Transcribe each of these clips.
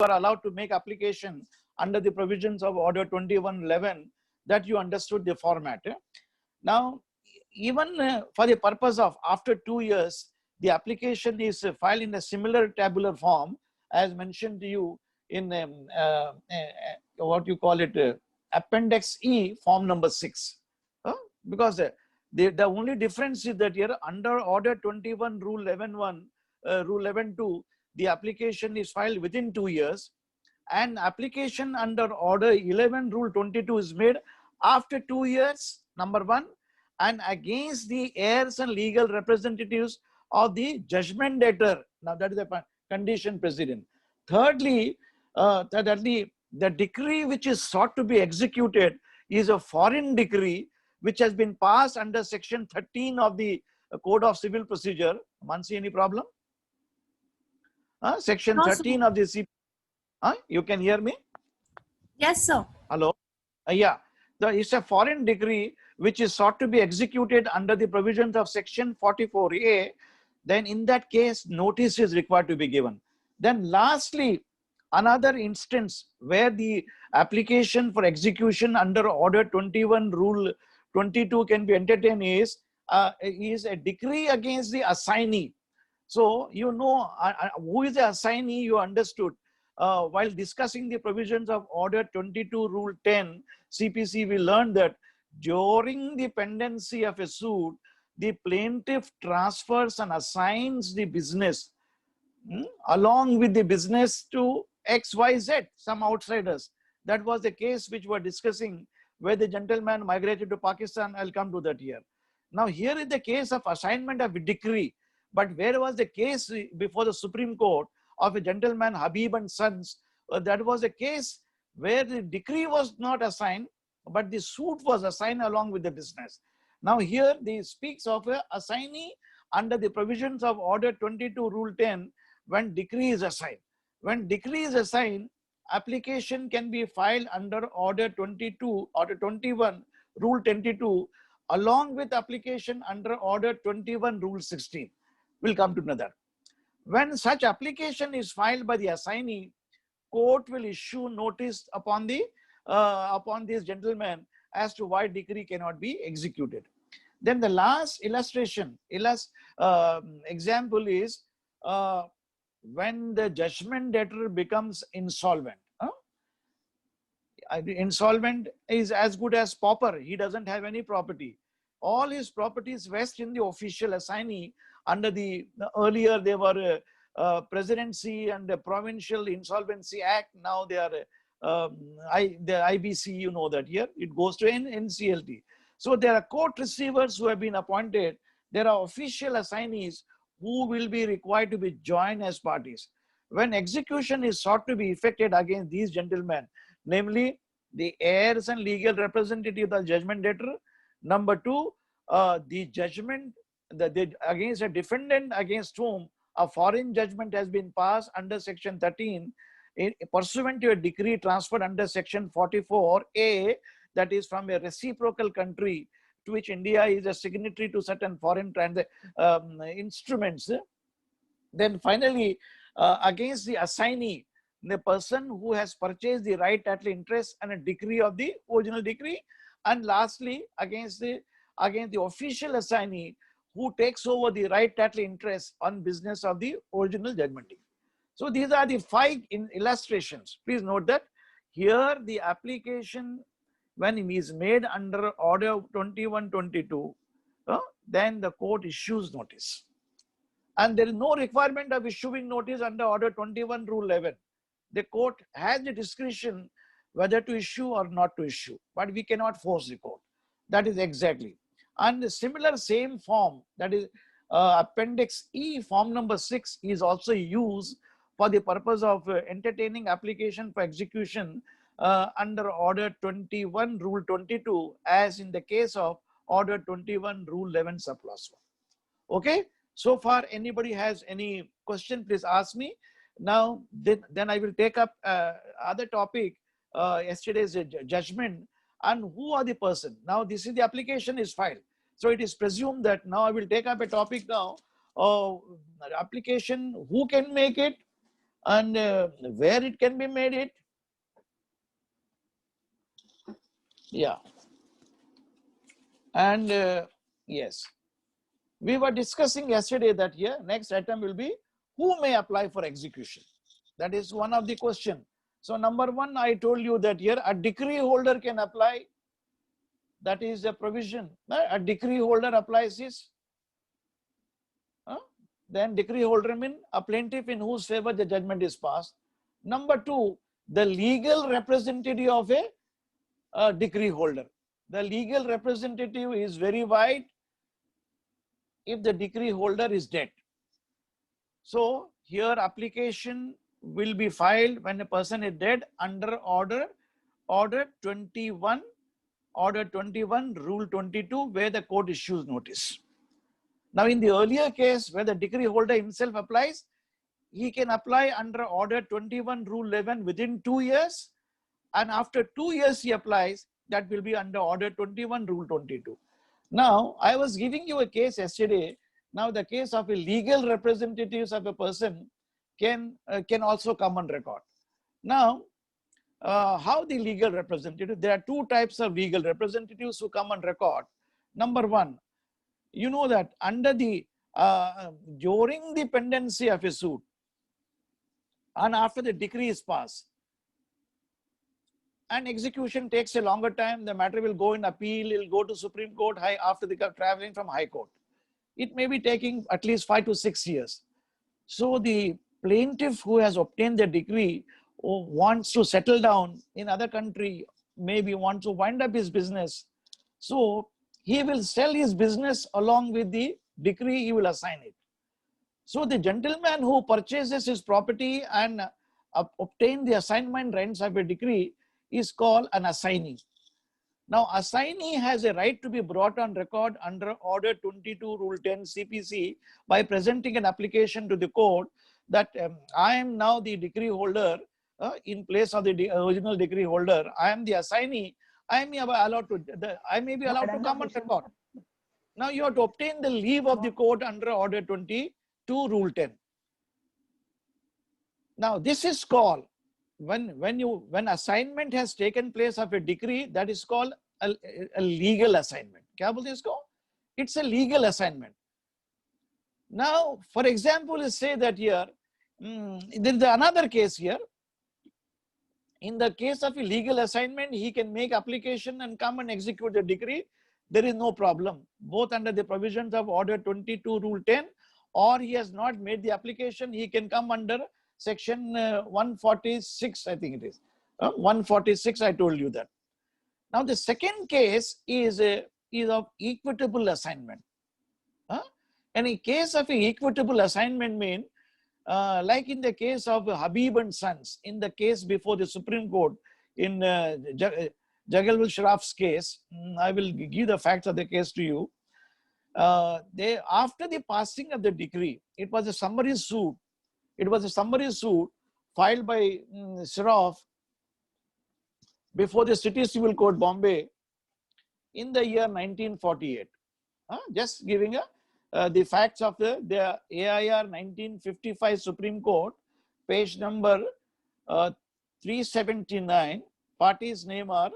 are allowed to make application under the provisions of Order 2111, that you understood the format. Now, even for the purpose of after 2 years, the application is filed in a similar tabular form as mentioned to you in what you call it, Appendix E, form number 6. Because the only difference is that here under Order 21, Rule 11.1, Rule 11.2, the application is filed within 2 years, and application under Order 11, Rule 22 is made after 2 years, number 1, and against the heirs and legal representatives of the judgment debtor. Now that is the condition precedent. Thirdly, the decree which is sought to be executed is a foreign decree which has been passed under Section 13 of the Code of Civil Procedure. Mansi, any problem? Section No, 13 sir. of the CP. You can hear me? Yes, sir. Hello? Yeah. It's a foreign decree which is sought to be executed under the provisions of Section 44A. Then in that case, notice is required to be given. Then lastly, another instance where the application for execution under Order 21, Rule 22 can be entertained is a decree against the assignee. So, you know who is the assignee, you understood. While discussing the provisions of Order 22, Rule 10, CPC, we learned that during the pendency of a suit, the plaintiff transfers and assigns the business along with the business to XYZ, some outsiders. That was the case which we're discussing where the gentleman migrated to Pakistan. I'll come to that here. Now, here is the case of assignment of a decree. But where was the case before the Supreme Court of a gentleman, Habib and Sons? That was a case where the decree was not assigned, but the suit was assigned along with the business. Now here they speaks of a assignee under the provisions of Order 22, Rule 10, when decree is assigned. When decree is assigned, application can be filed under Order 22, Order 21, Rule 22, along with application under Order 21, Rule 16. We'll come to another. When such application is filed by the assignee, court will issue notice upon this gentleman as to why decree cannot be executed. Then the last example is when the judgment debtor becomes insolvent. Insolvent is as good as pauper. He doesn't have any property. All his properties vest in the official assignee under the earlier they were Presidency and the Provincial Insolvency Act. Now they are the IBC, you know that here. It goes to NCLT. So there are court receivers who have been appointed. There are official assignees who will be required to be joined as parties. When execution is sought to be effected against these gentlemen, namely the heirs and legal representative of the judgment debtor. Number 2, the judgment against a defendant against whom a foreign judgment has been passed under Section 13, pursuant to a decree transferred under Section 44A, that is from a reciprocal country to which India is a signatory to certain foreign instruments. Then finally, against the assignee, the person who has purchased the right title interest and a decree of the original decree. And lastly, against the official assignee who takes over the right title interest on business of the original judgment decree. So these are the 5 illustrations. Please note that here the application, when it is made under Order 2122, then the court issues notice. And there is no requirement of issuing notice under Order 21, Rule 11. The court has the discretion whether to issue or not to issue, but we cannot force the court. That is exactly. And the similar same form, that is Appendix E, form number 6, is also used for the purpose of entertaining application for execution under Order 21, Rule 22, as in the case of Order 21, Rule 11, Subclause 1. Okay, so far anybody has any question, please ask me. Now, then I will take up other topic, yesterday's judgment, and who are the person. Now, this is the application is filed. So it is presumed that now I will take up a topic now, application, who can make it, And where it can be made it? Yeah. And yes, we were discussing yesterday that here next item will be who may apply for execution. That is one of the question. So number one, I told you that here a decree holder can apply. That is a provision. A decree holder applies this. Then decree holder mean a plaintiff in whose favor the judgment is passed. Number two, the legal representative of a decree holder. The legal representative is very wide if the decree holder is dead. So here application will be filed when a person is dead under order 21, rule 22, where the court issues notice. Now in the earlier case where the decree holder himself applies, he can apply under order 21, rule 11 within 2 years, and after 2 years he applies, that will be under order 21, rule 22. Now I was giving you a case yesterday. Now the case of a legal representatives of a person can also come on record. Now how the legal representative? There are two types of legal representatives who come on record. Number one, you know that under the during the pendency of a suit and after the decree is passed, and execution takes a longer time, the matter will go in appeal, it will go to Supreme Court after the traveling from High Court. It may be taking at least 5 to 6 years. So the plaintiff who has obtained the decree wants to settle down in other country, maybe wants to wind up his business. So he will sell his business along with the decree, he will assign it. So the gentleman who purchases his property and obtain the assignment rights of a decree is called an assignee. Now, assignee has a right to be brought on record under Order 22, Rule 10 CPC by presenting an application to the court that I am now the decree holder in place of the original decree holder. I am the assignee. I may be allowed to come on record. Now you have to obtain the leave of the court under Order 22, Rule 10. Now this is called when assignment has taken place of a decree, that is called a legal assignment. Kya bolte isko? It's a legal assignment. Now, for example, let's say that here there is another case here. In the case of a legal assignment, he can make application and come and execute the decree. There is no problem, both under the provisions of Order 22, Rule 10, or he has not made the application, he can come under Section 146, I think it is. 146, I told you that. Now, the second case is of equitable assignment. And in case of an equitable assignment mean, like in the case of Habib and Sons, in the case before the Supreme Court, in Jagalul Sharaf's case, I will give the facts of the case to you. After the passing of the decree, it was a summary suit. It was a summary suit filed by Sharaf before the City Civil Court, Bombay, in the year 1948. Just giving the facts of the AIR 1955 Supreme Court, page number 379. Parties' name are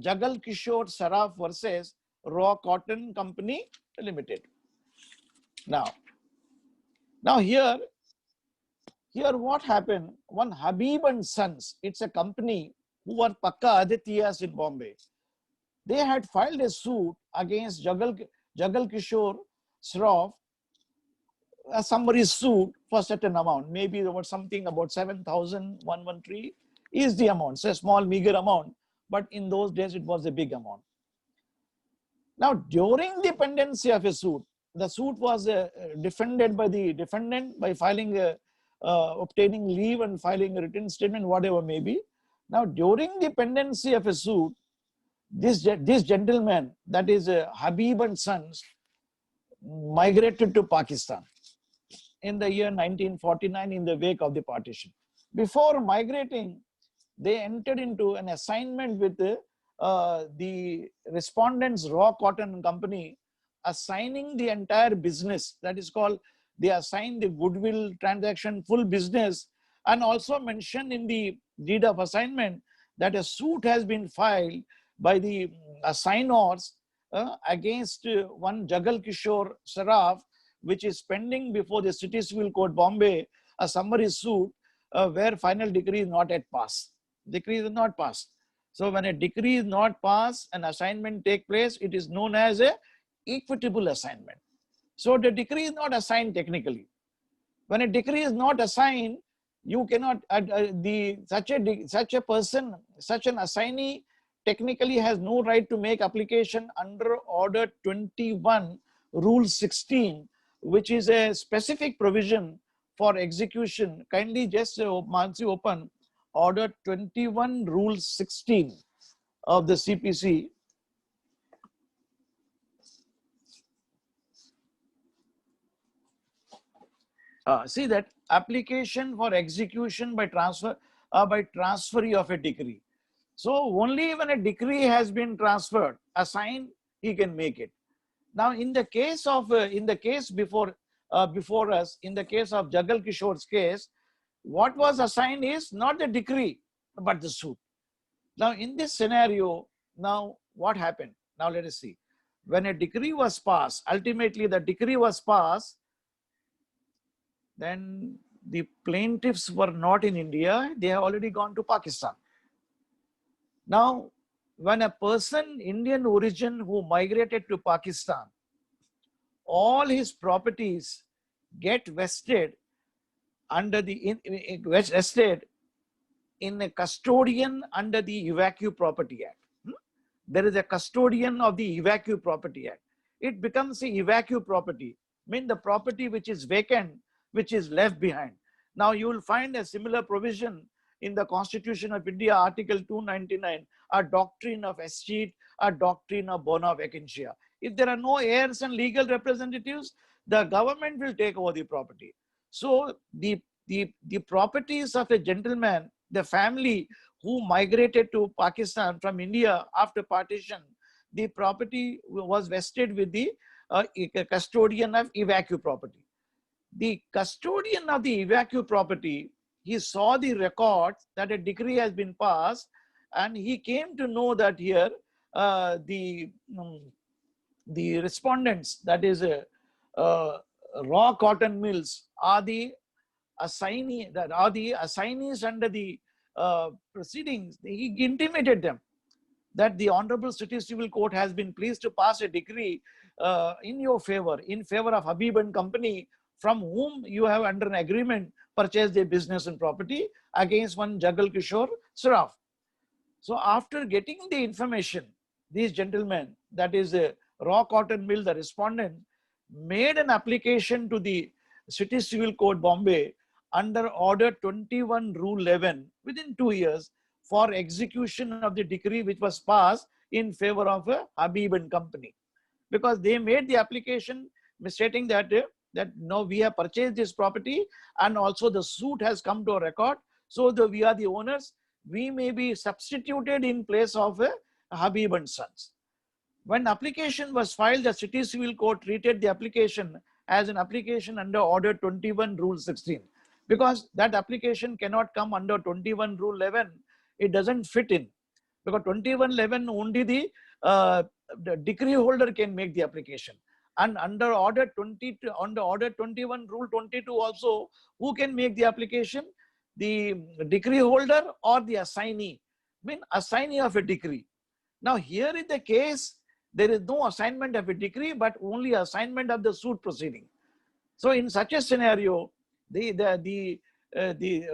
Jagal Kishore Saraf versus Raw Cotton Company Limited. Now here what happened? One Habib and Sons, it's a company who were Pakka Adityas in Bombay. They had filed a suit against Jagal Kishore Saraf, a summary suit for certain amount, maybe about something about 7,113 is the amount. It's a small meager amount, but in those days it was a big amount. Now, during the pendency of a suit, the suit was defended by the defendant by filing obtaining leave and filing a written statement, whatever may be. Now, during the pendency of a suit, this gentleman, that is Habib and Sons, migrated to Pakistan in the year 1949 in the wake of the partition. Before migrating, they entered into an assignment with the respondent's Raw Cotton Company, assigning the entire business. That is called, they assigned the goodwill transaction, full business and also mentioned in the deed of assignment that a suit has been filed by the assignors against one Jagal Kishore Saraf, which is pending before the City Civil Court, Bombay, a summary suit where final decree is not yet passed. Decree is not passed. So when a decree is not passed, an assignment take place, it is known as a equitable assignment. So the decree is not assigned technically. When a decree is not assigned, you cannot such a person, such an assignee technically has no right to make application under Order 21 Rule 16, which is a specific provision for execution. Kindly just Mansi open Order 21 Rule 16 of the CPC. See that application for execution by transferee of a decree. So only when a decree has been transferred, assigned, he can make it. Now, in the case of before us, in the case of Jagal Kishore's case, what was assigned is not the decree but the suit. Now, in this scenario, now what happened? Now let us see. When a decree was passed, ultimately the decree was passed, then the plaintiffs were not in India, they have already gone to Pakistan. Now, when a person Indian origin who migrated to Pakistan, all his properties get vested under the vested in a custodian under the Evacuee Property Act. There is a custodian of the Evacuee Property Act. It becomes the Evacuee property, mean the property which is vacant, which is left behind. Now you will find a similar provision in the Constitution of India, Article 299, a doctrine of escheat, a doctrine of bona vacantia. If there are no heirs and legal representatives, the government will take over the property. So the properties of a gentleman, the family who migrated to Pakistan from India after partition, the property was vested with the custodian of Evacuee property. The custodian of the Evacuee property, he saw the record that a decree has been passed, and he came to know that here the respondents, that is raw cotton mills, are the assignees under the proceedings. He intimated them that the Honorable City Civil Court has been pleased to pass a decree in your favor, in favor of Habib and Company, from whom you have under an agreement purchased their business and property against one Jagal Kishore Saraf. So after getting the information, these gentlemen, that is a raw cotton mill, the respondent, made an application to the City Civil Court, Bombay, under Order 21 Rule 11 within 2 years for execution of the decree which was passed in favor of Habib and Company. Because they made the application stating that no, we have purchased this property and also the suit has come to a record. So we are the owners. We may be substituted in place of Habib and Sons. When application was filed, the City Civil Court treated the application as an application under Order 21 Rule 16. Because that application cannot come under 21 Rule 11. It doesn't fit in. Because 2111 only the decree holder can make the application. And under Order 22, under Order 21 Rule 22 also, who can make the application? The decree holder or the assignee. I mean, assignee of a decree. Now here in the case, there is no assignment of a decree, but only assignment of the suit proceeding. So in such a scenario, the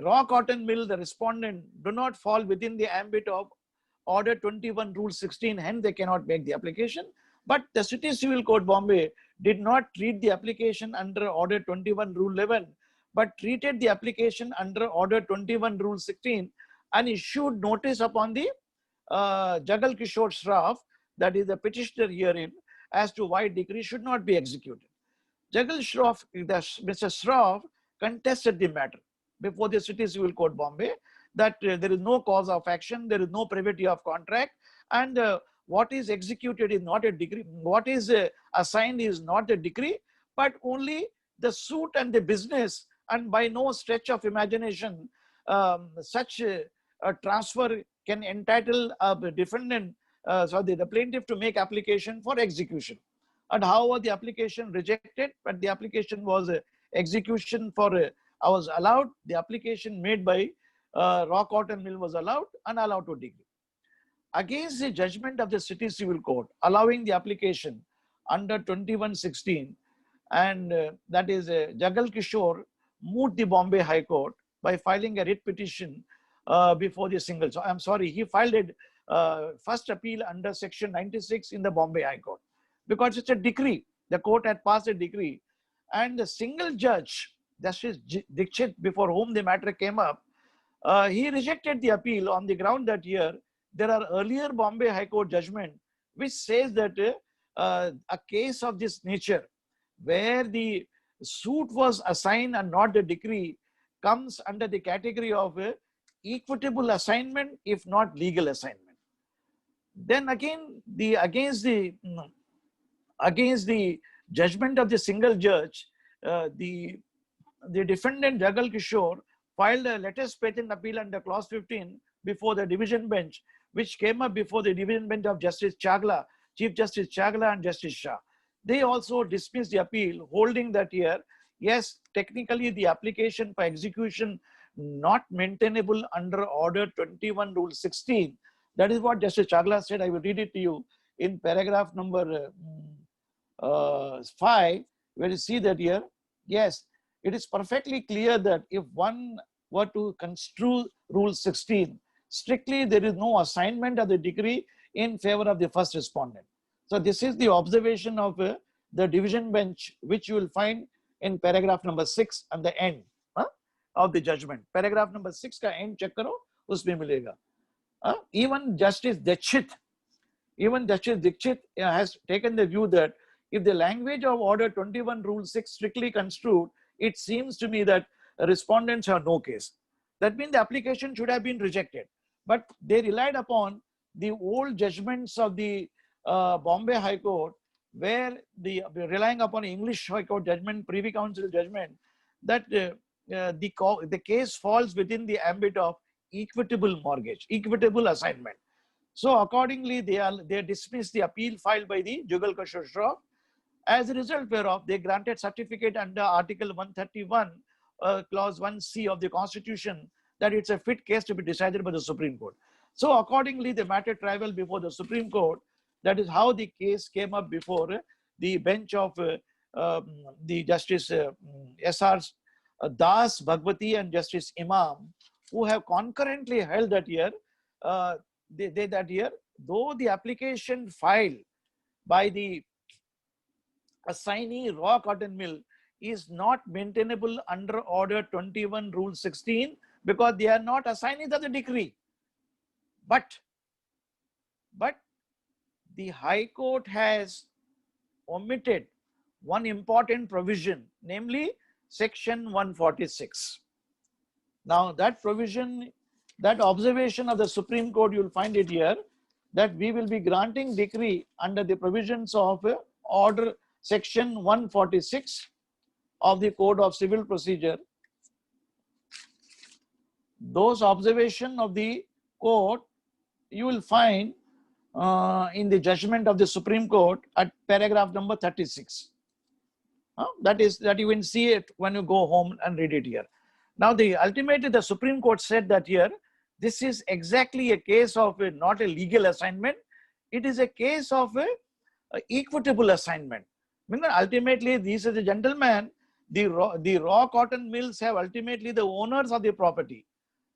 raw cotton mill, the respondent, do not fall within the ambit of Order 21 Rule 16, hence they cannot make the application. But the City Civil Court, Bombay, did not treat the application under Order 21 Rule 11, but treated the application under Order 21 Rule 16 and issued notice upon the Jagal Kishore Saraf, that is the petitioner herein, as to why decree should not be executed. Jagal Saraf, Mr. Saraf, contested the matter before the City Civil Court, Bombay, that there is no cause of action, there is no privity of contract, and what is executed is not a decree, what is assigned is not a decree, but only the suit and the business, and by no stretch of imagination, such a transfer can entitle a defendant, the plaintiff, to make application for execution. And however, the application rejected, but the application was execution was allowed. The application made by Raw Cotton Mill was allowed and allowed to degree. Against the judgment of the City Civil Court allowing the application under 2116, and that is Jagal Kishore moved the Bombay High Court by filing a writ petition before the single. So I'm sorry, he filed a first appeal under section 96 in the Bombay High Court because it's a decree. The court had passed a decree, and the single judge, Justice Dikshit, before whom the matter came up, he rejected the appeal on the ground that here there are earlier Bombay High Court judgment which says that a case of this nature where the suit was assigned and not the decree comes under the category of equitable assignment, if not legal assignment. Then again, against the judgment of the single judge, the defendant Jagal Kishore filed a latest patent appeal under clause 15 before the division bench, which came up before the division bench of Justice Chagla, Chief Justice Chagla and Justice Shah. They also dismissed the appeal, holding that here, yes, technically the application for execution not maintainable under Order 21 Rule 16. That is what Justice Chagla said. I will read it to you in paragraph number 5, where you see that here, yes, it is perfectly clear that if one were to construe Rule 16, strictly there is no assignment of the decree in favor of the first respondent. So this is the observation of the division bench, which you will find in paragraph number 6 and the end of the judgment. Paragraph number 6 ka end check karo, usme milega. Even Justice Dikshit has taken the view that if the language of Order 21 Rule 6 strictly construed, it seems to me that respondents have no case. That means the application should have been rejected. But they relied upon the old judgments of the Bombay High Court, where relying upon English High Court judgment, Privy Council judgment, that the case falls within the ambit of equitable mortgage, equitable assignment. So accordingly, they dismissed the appeal filed by the Jagal Kishore Shroff. As a result whereof, they granted certificate under Article 131, Clause 1C of the Constitution, that it's a fit case to be decided by the Supreme Court. So accordingly, the matter traveled before the Supreme Court. That is how the case came up before the bench of the Justice S.R. Das Bhagwati and Justice Imam, who have concurrently held that year, though the application filed by the assignee Raw Cotton Mill is not maintainable under Order 21 Rule 16 because they are not assignees of the decree. But the High Court has omitted one important provision, namely Section 146. Now that provision, that observation of the Supreme Court, you will find it here, that we will be granting decree under the provisions of Order Section 146 of the Code of Civil Procedure. Those observations of the court you will find in the judgment of the Supreme Court at paragraph number 36. That you will see it when you go home and read it here. Now, ultimately the Supreme Court said that here, this is exactly a case of not a legal assignment. It is a case of a equitable assignment. Ultimately, these are the gentlemen, the raw cotton mills have ultimately the owners of the property.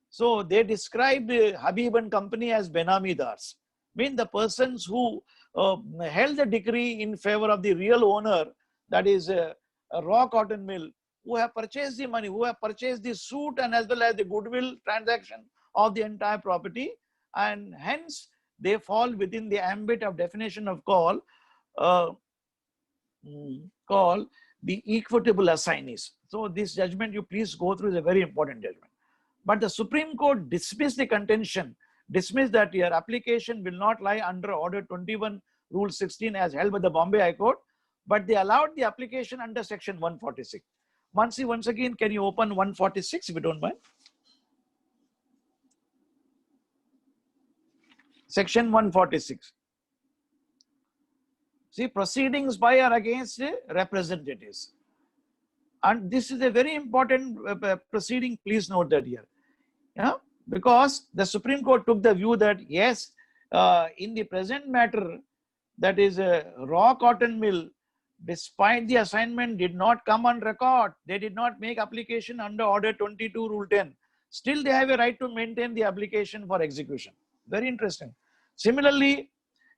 So they describe the Habib and Company as Benamidars, mean the persons who held the decree in favor of the real owner, that is a raw cotton mill, who have purchased the money, who have purchased the suit and as well as the goodwill transaction of the entire property, and hence they fall within the ambit of definition of call the equitable assignees. So this judgment you please go through is a very important judgment. But the Supreme Court dismissed the contention, dismissed that your application will not lie under Order 21 Rule 16 as held by the Bombay High Court, but they allowed the application under Section 146. Mansi, once again, can you open 146 if you don't mind? Section 146. See, proceedings by or against representatives. And this is a very important proceeding. Please note that here. Yeah? Because the Supreme Court took the view that yes, in the present matter, that is a raw cotton mill, despite the assignment did not come on record, they did not make application under Order 22 Rule 10. Still, they have a right to maintain the application for execution. Very interesting. Similarly,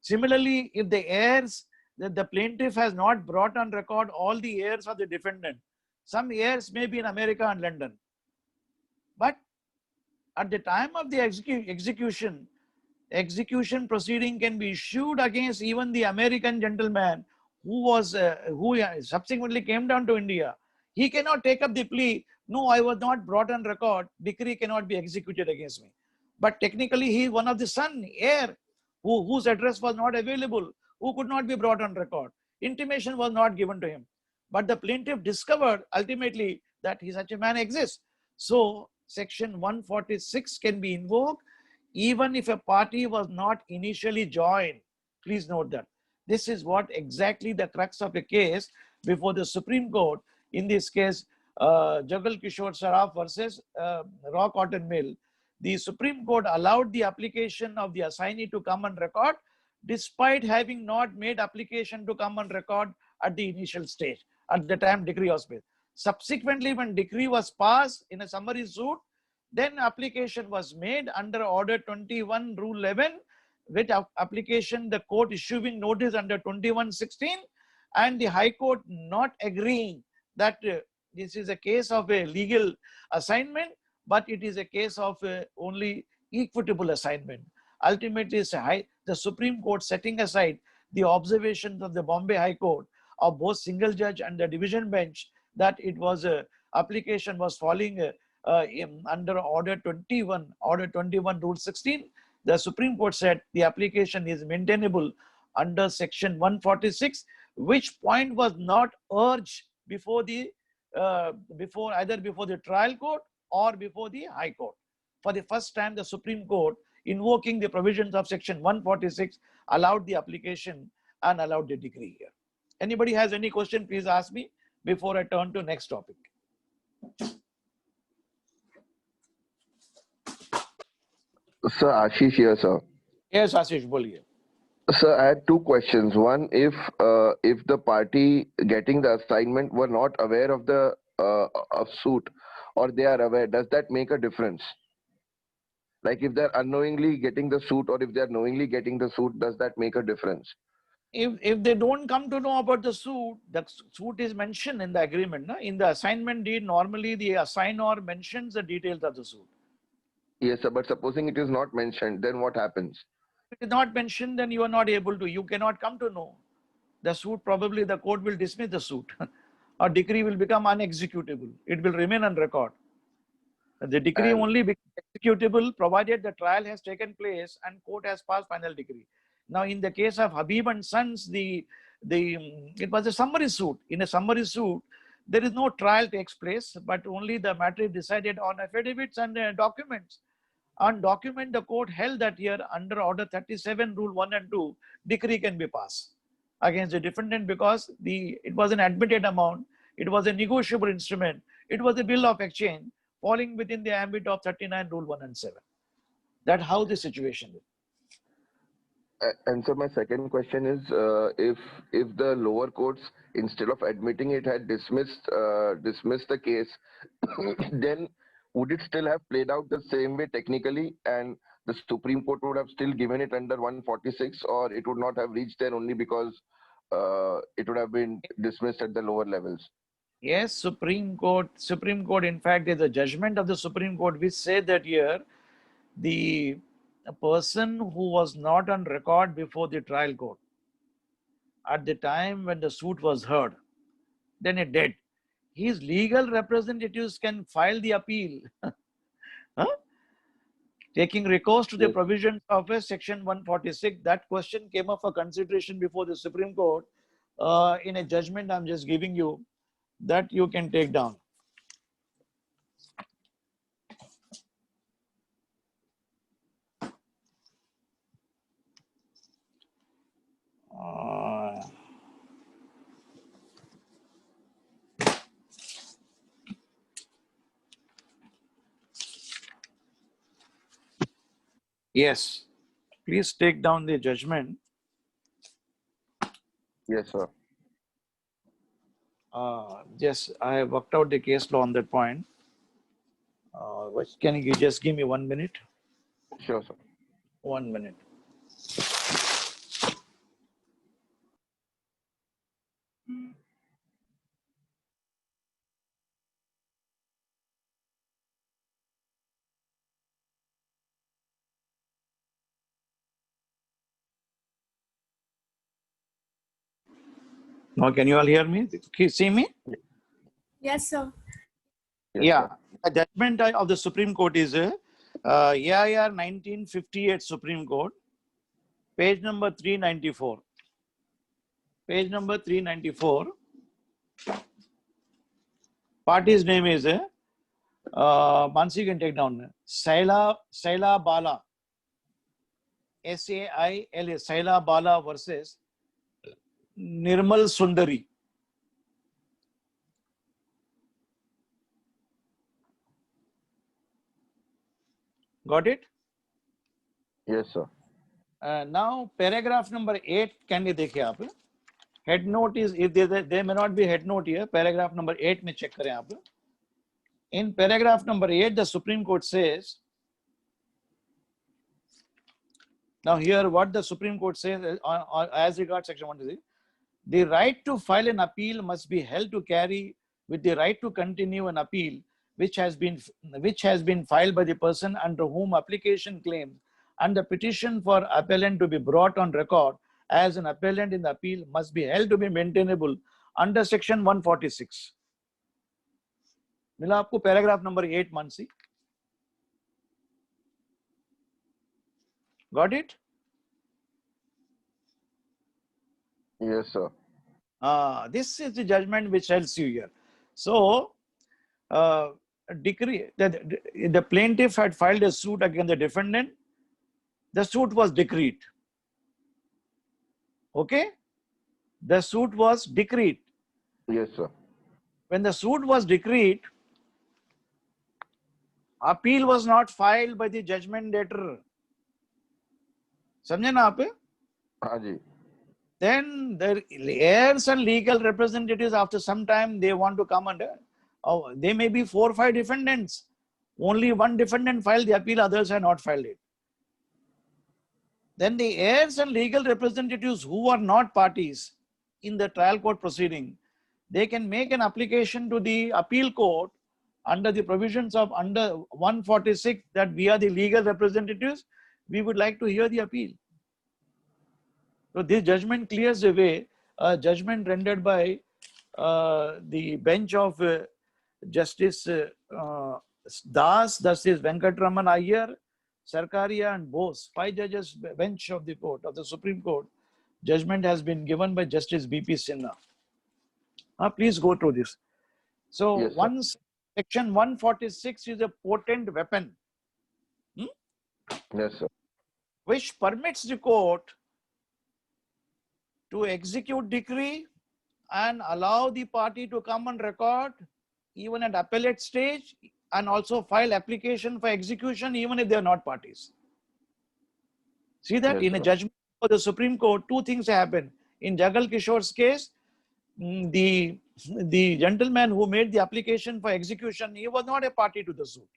if the heirs, that the plaintiff has not brought on record all the heirs of the defendant, some heirs may be in America and London, but at the time of the execution proceeding can be issued against even the American gentleman who subsequently came down to India. He cannot take up the plea, no, I was not brought on record, decree cannot be executed against me. But technically he is one of the son, heir, whose address was not available, who could not be brought on record. Intimation was not given to him. But the plaintiff discovered ultimately that such a man exists. So Section 146 can be invoked even if a party was not initially joined. Please note that. This is what exactly the crux of a case before the Supreme Court. In this case, Jugal Kishore Saraf versus Raw Cotton Mill. The Supreme Court allowed the application of the assignee to come on record despite having not made application to come on record at the initial stage, at the time decree was made. Subsequently, when decree was passed in a summary suit, then application was made under Order 21 Rule 11, with application the court issuing notice under 2116 and the High Court not agreeing that this is a case of a legal assignment, but it is a case of only equitable assignment. Ultimately, the Supreme Court setting aside the observations of the Bombay High Court of both single judge and the division bench that it was application was falling under Order 21 Rule 16. The Supreme Court said the application is maintainable under Section 146, which point was not urged before the either before the trial court or before the High Court. For the first time, the Supreme Court, invoking the provisions of Section 146, allowed the application and allowed the decree here. Anybody has any question, please ask me before I turn to next topic. Sir, Ashish here, sir. Yes, Ashish, boliye. Sir, I had two questions. One, if the party getting the assignment were not aware of the of suit, or they are aware, does that make a difference? Like if they're unknowingly getting the suit, or if they're knowingly getting the suit, does that make a difference? If they don't come to know about the suit is mentioned in the agreement. No? In the assignment deed, normally the assignor mentions the details of the suit. Yes, sir, but supposing it is not mentioned, then what happens? If it is not mentioned, then you are not able to, you cannot come to know. The suit, probably the court will dismiss the suit. Or decree will become unexecutable. It will remain on record. The decree only becomes executable provided the trial has taken place and court has passed final decree. Now, in the case of Habib and Sons, it was a summary suit. In a summary suit, there is no trial takes place, but only the matter is decided on affidavits and documents. On document, the court held that here under Order 37, Rule 1 and 2, decree can be passed against the defendant because it was an admitted amount, it was a negotiable instrument, it was a bill of exchange falling within the ambit of 39 Rule 1 and 7. That's how the situation is. And so my second question is, if the lower courts, instead of admitting it, had dismissed the case, then would it still have played out the same way technically, and the Supreme Court would have still given it under 146, or it would not have reached there only because it would have been dismissed at the lower levels? Yes, Supreme Court, in fact, is a judgment of the Supreme Court which said that here a person who was not on record before the trial court at the time when the suit was heard, then it dead. His legal representatives can file the appeal, taking recourse to the provisions of Section 146. That question came up for consideration before the Supreme Court in a judgment I'm just giving you that you can take down. Yes. Please take down the judgment. Yes, sir. Yes, I have worked out the case law on that point. Can you just give me 1 minute? Sure, sir. 1 minute. Now, can you all hear me? Can you see me? Yes, sir. Yes, Yeah. sir. The judgment of the Supreme Court is AIR 1958 Supreme Court, page number 394. Page number 394. Party's name is Mansi can take down. Saila Bala. SAILA. Saila Bala versus Nirmal Sundari. Got it? Yes, sir. Now, paragraph number 8, can you देखिए आप? Head note is, if there may not be head note here, paragraph number 8 में check करें आप. In paragraph number 8, the Supreme Court says, now here what the Supreme Court says as regards section 123, the right to file an appeal must be held to carry with the right to continue an appeal which has been filed by the person under whom application claims and the petition for appellant to be brought on record as an appellant in the appeal must be held to be maintainable under section 146. मिला आपको paragraph number 8, Mansi? Got it? Yes, sir. This is the judgment which tells you here. So, decree that the plaintiff had filed a suit against the defendant. The suit was decreed. Okay? The suit was decreed. Yes, sir. When the suit was decreed, appeal was not filed by the judgment debtor. समझे ना आप? हाँ जी. Then the heirs and legal representatives, after some time, they want to come under. Oh, they may be 4 or 5 defendants. Only one defendant filed the appeal, others have not filed it. Then the heirs and legal representatives who are not parties in the trial court proceeding, they can make an application to the appeal court under the provisions of under 146 that we are the legal representatives. We would like to hear the appeal. So this judgment clears the way. A judgment rendered by the bench of Justice Das, Justice Venkatraman Iyer, Sarkaria and Bose, 5 judges bench of the court, of the Supreme Court. Judgment has been given by Justice B.P. Sinha. Please go through this. So Yes, sir. once section 146 is a potent weapon, Yes, sir. which permits the court to execute decree and allow the party to come on record even at appellate stage and also file application for execution even if they are not parties. See that Yes, in a sir. judgment of the Supreme Court, 2 things happen. In Jagal Kishore's case, the gentleman who made the application for execution, he was not a party to the suit.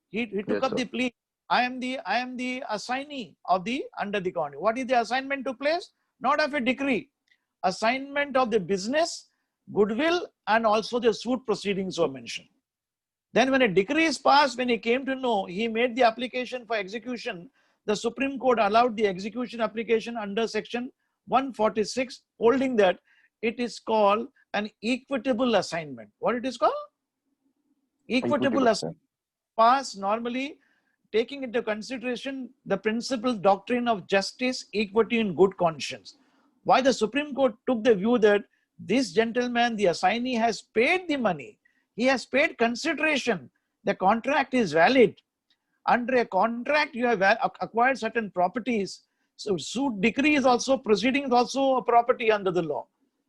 He took Yes, up sir. the plea. I am the assignee of the under the county. What is the assignment took place? Not of a decree. Assignment of the business, goodwill, and also the suit proceedings were mentioned. Then when a decree is passed, when he came to know, he made the application for execution. The Supreme Court allowed the execution application under section 146, holding that it is called an equitable assignment. What it is called? Equitable assignment. Pass normally taking into consideration the principal doctrine of justice, equity, and good conscience. Why the Supreme Court took the view that this gentleman, the assignee, has paid the money. He has paid consideration. The contract is valid. Under a contract, you have acquired certain properties. So suit decree is also, proceeding is also a property under the law.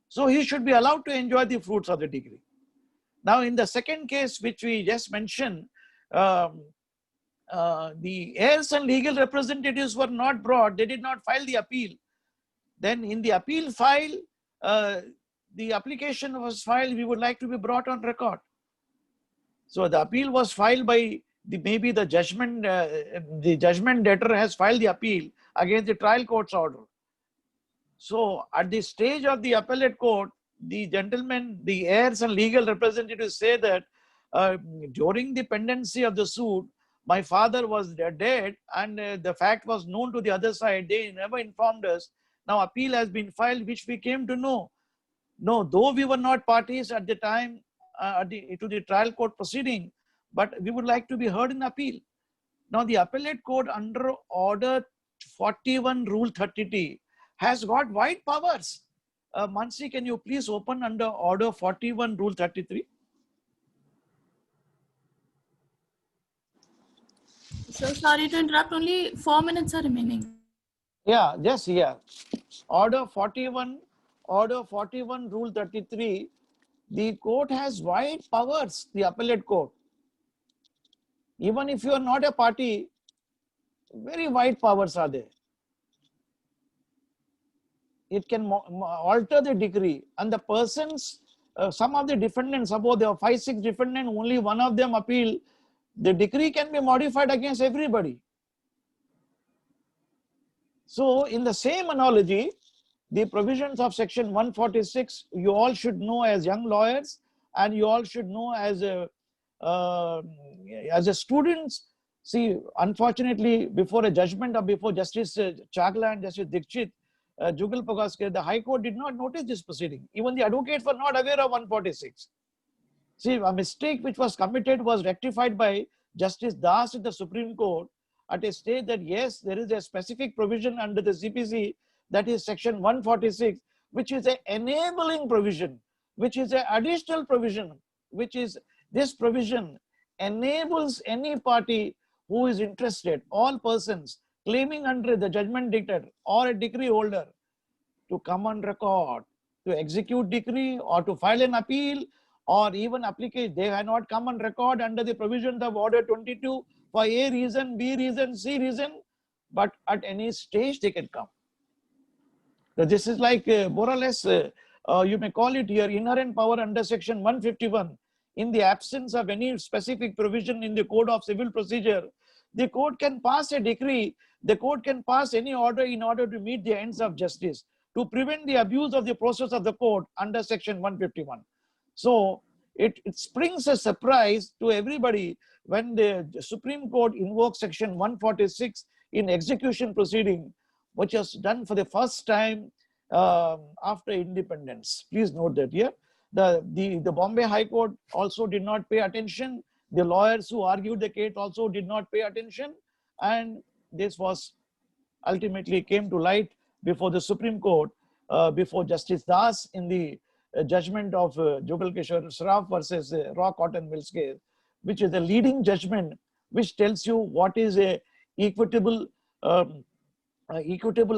So he should be allowed to enjoy the fruits of the decree. Now in the second case, which we just mentioned, the heirs and legal representatives were not brought, they did not file the appeal. Then in the appeal file, the application was filed, we would like to be brought on record. So the appeal was filed by maybe the judgment debtor has filed the appeal against the trial court's order. So at the stage of the appellate court, the gentlemen, the heirs and legal representatives say that during the pendency of the suit, my father was dead and the fact was known to the other side. They never informed us. Now appeal has been filed, which we came to know. No, though we were not parties at the time to the trial court proceeding, but we would like to be heard in appeal. Now the appellate court under order 41 rule 30T has got wide powers. Mansi, can you please open under order 41 rule 33? So sorry to interrupt, only 4 minutes are remaining. Yeah, yes, yeah. Order 41 rule 33, the court has wide powers, the appellate court. Even if you are not a party, very wide powers are there. It can alter the decree, and the persons, some of the defendants, suppose there are 5-6 defendants, only one of them appeal, the decree can be modified against everybody. So in the same analogy, the provisions of section 146, you all should know as young lawyers, and you all should know as a students. See, unfortunately, before a judgment or before Justice Chagla and Justice Dikshit, Jugal Pagaskar, the High Court did not notice this proceeding. Even the advocates were not aware of 146. See, a mistake which was committed was rectified by Justice Das in the Supreme Court at a stage that yes, there is a specific provision under the CPC, that is section 146, which is an enabling provision, which is an additional provision, which is this provision enables any party who is interested, all persons claiming under the judgment dictator or a decree holder, to come on record, to execute decree or to file an appeal, or even application. They have not come on record under the provisions of order 22 for A reason, B reason, C reason, but at any stage they can come. So this is like more or less, you may call it your inherent power under section 151. In the absence of any specific provision in the Code of Civil Procedure, the court can pass a decree, the court can pass any order in order to meet the ends of justice, to prevent the abuse of the process of the court under section 151. So it springs a surprise to everybody when the Supreme Court invokes section 146 in execution proceeding, which was done for the first time after independence. Please note that here. The Bombay High Court also did not pay attention. The lawyers who argued the case also did not pay attention. And this was ultimately came to light before the Supreme Court, before Justice Das in the judgment of Jugal Kishore Sraf versus Raw Cotton Mills case, which is the leading judgment, which tells you what is a equitable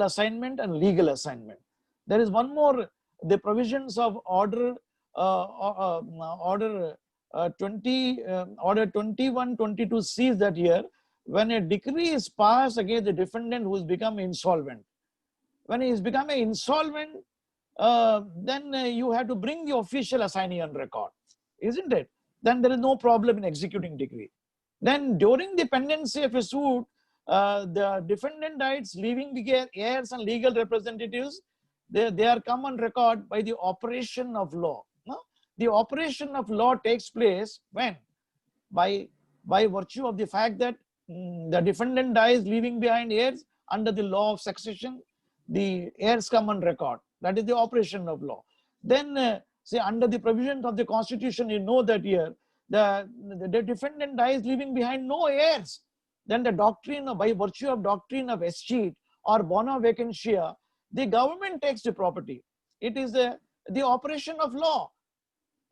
assignment and legal assignment. There is one more, the provisions of order 2122 sees that here, when a decree is passed against the defendant who has become insolvent, when he has become insolvent, then you have to bring the official assignee on record, isn't it? Then there is no problem in executing decree. Then during the pendency of a suit, the defendant dies, leaving the heirs and legal representatives. They are come on record by the operation of law. No? The operation of law takes place when? By virtue of the fact that the defendant dies, leaving behind heirs. Under the law of succession, the heirs come on record. That is the operation of law. Then, say, under the provisions of the Constitution, you know that here, the defendant dies, leaving behind no heirs. Then the doctrine, by virtue of doctrine of escheat or bona vacantia, the government takes the property. It is the operation of law.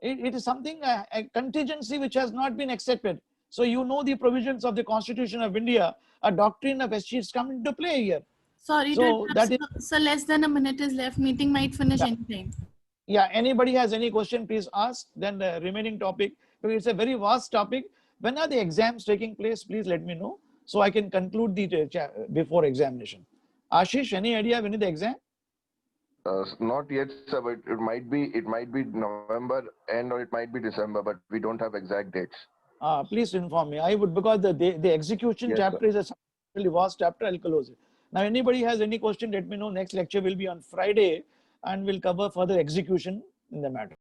It is something, a contingency which has not been accepted. So you know the provisions of the Constitution of India, a doctrine of escheats come into play here. Sorry So to that interrupt, so less than a minute is left. Meeting might finish anytime. Yeah, anybody has any question, please ask. Then the remaining topic, because it's a very vast topic. When are the exams taking place? Please let me know. so I can conclude the before examination. Ashish, any idea when is the exam? Not yet, sir, but it might be November end or it might be December, but we don't have exact dates. Please inform me. I would, because the execution Yes, chapter is a really vast chapter. I'll close it. Now, anybody has any question, let me know. Next lecture will be on Friday, and we'll cover further execution in the matter.